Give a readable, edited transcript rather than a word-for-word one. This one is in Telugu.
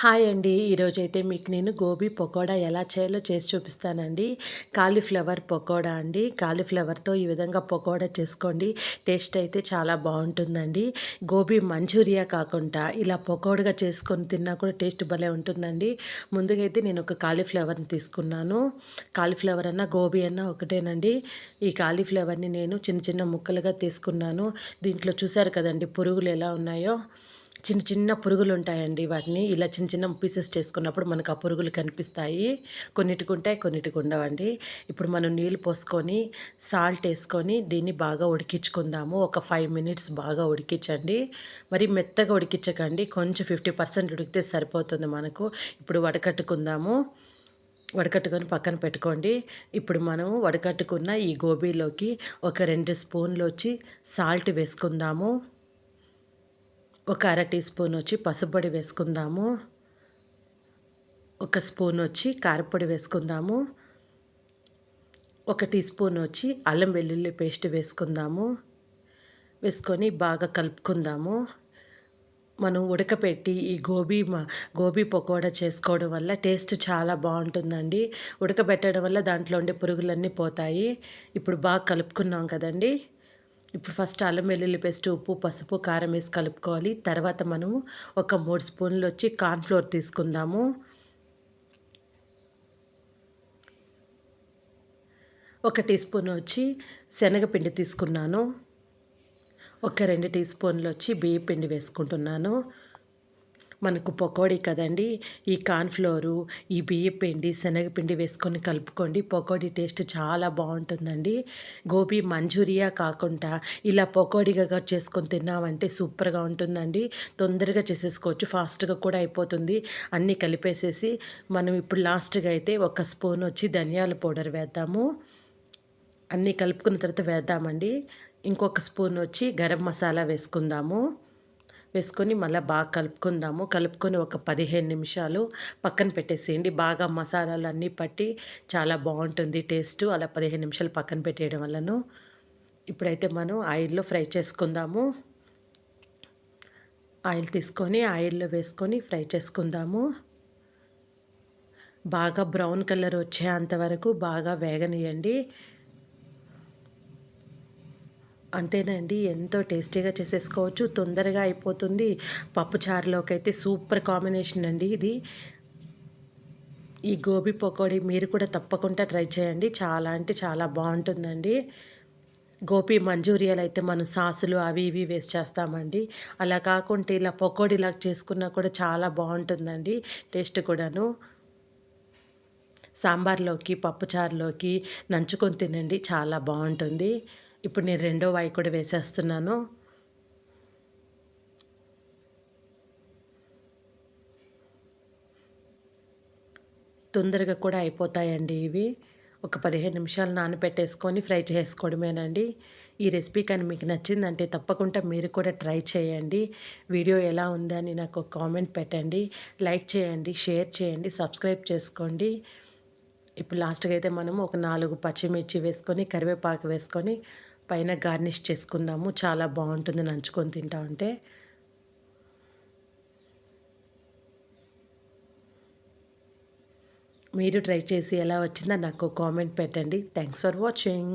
హాయ్ అండి. ఈరోజైతే మీకు నేను గోబీ పకోడా ఎలా చేయాలో చేసి చూపిస్తానండి. కాలీఫ్లవర్ పకోడా అండి. కాలీఫ్లవర్‌తో ఈ విధంగా పకోడా చేసుకోండి. టేస్ట్ అయితే చాలా బావుంటుందండి. గోబీ మంచూరియా కాకుండా ఇలా పకోడాగా చేసుకొని తిన్నా కూడా టేస్ట్ భలే ఉంటుందండి. ముందుగా అయితే నేను ఒక కాలీఫ్లవర్‌ని తీసుకున్నాను. కాలీఫ్లవర్ అన్నా, గోబీ అన్నా ఒకటేనండి. ఈ కాలీఫ్లవర్‌ని నేను చిన్న చిన్న ముక్కలుగా తీసుకున్నాను. దీంట్లో చూసారు కదండీ పురుగులు ఎలా ఉన్నాయో. చిన్న చిన్న పురుగులుంటాయండి. వాటిని ఇలా చిన్న చిన్న పీసెస్ చేసుకున్నప్పుడు మనకు ఆ పురుగులు కనిపిస్తాయి. కొన్నిటికుంటాయి, కొన్నిటికుండవండి. ఇప్పుడు మనం నీళ్ళు పోసుకొని, సాల్ట్ ఏసుకొని దీన్ని బాగా ఉడికించుకుందాము. ఒక 5 మినిట్స్ బాగా ఉడికించండి. మరి మెత్తగా ఉడికించకండి. కొంచెం 50% ఉడికితే సరిపోతుంది మనకు. ఇప్పుడు వడకట్టుకుందాము. వడకట్టుకొని పక్కన పెట్టుకోండి. ఇప్పుడు మనం వడకట్టుకున్న ఈ గోబీలోకి ఒక 2 స్పూన్‌లొచ్చి సాల్ట్ వేసుకుందాము. ఒక అర టీ స్పూన్ వచ్చి పసుపొడి వేసుకుందాము. ఒక స్పూన్ వచ్చి కారపొడి వేసుకుందాము. ఒక టీ స్పూన్ వచ్చి అల్లం వెల్లుల్లి పేస్ట్ వేసుకుందాము. వేసుకొని బాగా కలుపుకుందాము. మనం ఉడకపెట్టి ఈ గోబీ పకోడా చేసుకోవడం వల్ల టేస్ట్ చాలా బావుంటుందండి. ఉడకబెట్టడం వల్ల దాంట్లో ఉండే పురుగులన్నీ పోతాయి. ఇప్పుడు బాగా కలుపుకున్నాం కదండీ! ఇప్పుడు ఫస్ట్ అల్లం వెల్లుల్లి పేస్ట్, ఉప్పు, పసుపు, కారం వేసి కలుపుకోవాలి. తర్వాత మనము ఒక 3 స్పూన్లు వచ్చి కార్న్‌ఫ్లోర్ తీసుకుందాము. ఒక టీ స్పూన్ వచ్చి శనగపిండి తీసుకున్నాను. ఒక 2 టీ స్పూన్లు వచ్చి బియ్య పిండి వేసుకుంటున్నాను. మనకు పకోడీ కదండీ! ఈ కార్న్‌ఫ్లోరు, ఈ బియ్యపిండి, శనగపిండి వేసుకొని కలుపుకోండి. పకోడీ టేస్ట్ చాలా బావుంటుందండి. గోబీ మంచూరియా కాకుండా ఇలా పకోడీగా చేసుకొని తిన్నామంటే సూపర్‌గా ఉంటుందండి. తొందరగా చేసేసుకోవచ్చు. ఫాస్ట్‌గా కూడా అయిపోతుంది. అన్నీ కలిపేసేసి మనం ఇప్పుడు లాస్ట్‌గా అయితే ఒక స్పూన్ వచ్చి ధనియాల పౌడర్ వేద్దాము. అన్నీ కలుపుకున్న తర్వాత వేద్దామండి. ఇంకొక స్పూన్ వచ్చి గరం మసాలా వేసుకుందాము. వేసుకొని మళ్ళా బాగా కలుపుకుందాము. కలుపుకొని ఒక 15 నిమిషాలు పక్కన పెట్టేసేయండి. బాగా మసాలాలన్నీ పట్టి చాలా బావుంటుంది టేస్టు. అలా 15 నిమిషాలు పక్కన పెట్టేయడం వల్లను. ఇప్పుడైతే మనం ఆయిల్‌లో ఫ్రై చేసుకుందాము. ఆయిల్ తీసుకొని ఆయిల్‌లో వేసుకొని ఫ్రై చేసుకుందాము. బాగా బ్రౌన్ కలర్ వచ్చేంత వరకు బాగా వేగనియండి. అంతేనండి. ఎంతో టేస్టీగా చేసేసుకోవచ్చు. తొందరగా అయిపోతుంది. పప్పుచారులోకైతే సూపర్ కాంబినేషన్ అండి ఇది. ఈ గోబీ పకోడీ మీరు కూడా తప్పకుండా ట్రై చేయండి. చాలా అంటే చాలా బావుంటుందండి. గోబీ మంచూరియాలో అయితే మనం సాసులు అవి ఇవి వేసి చేస్తామండి. అలా కాకుంటే ఇలా పకోడీలాగా చేసుకున్నా కూడా చాలా బావుంటుందండి టేస్ట్ కూడాను. సాంబార్లోకి, పప్పుచారులోకి నంచుకొని తినండి చాలా బావుంటుంది. ఇప్పుడు నేను రెండో వాయి కూడా వేసేస్తున్నాను. తొందరగా కూడా అయిపోతాయండి ఇవి. ఒక 15 నిమిషాలు నానబెట్టేసుకొని ఫ్రై చేసుకోవడమేనండి. ఈ రెసిపీ కానీ మీకు నచ్చిందంటే తప్పకుండా మీరు కూడా ట్రై చేయండి. వీడియో ఎలా ఉందని నాకు ఒక కామెంట్ పెట్టండి. లైక్ చేయండి, షేర్ చేయండి, సబ్స్క్రైబ్ చేసుకోండి. ఇప్పుడు లాస్ట్‌గా అయితే మనము ఒక 4 పచ్చిమిర్చి వేసుకొని, కరివేపాకు వేసుకొని పైన గార్నిష్ చేసుకుందాము. చాలా బావుంటుంది నంచుకొని తింటా ఉంటే. మీరు ట్రై చేసి ఎలా వచ్చిందో నాకు కామెంట్ పెట్టండి. Thanks for watching.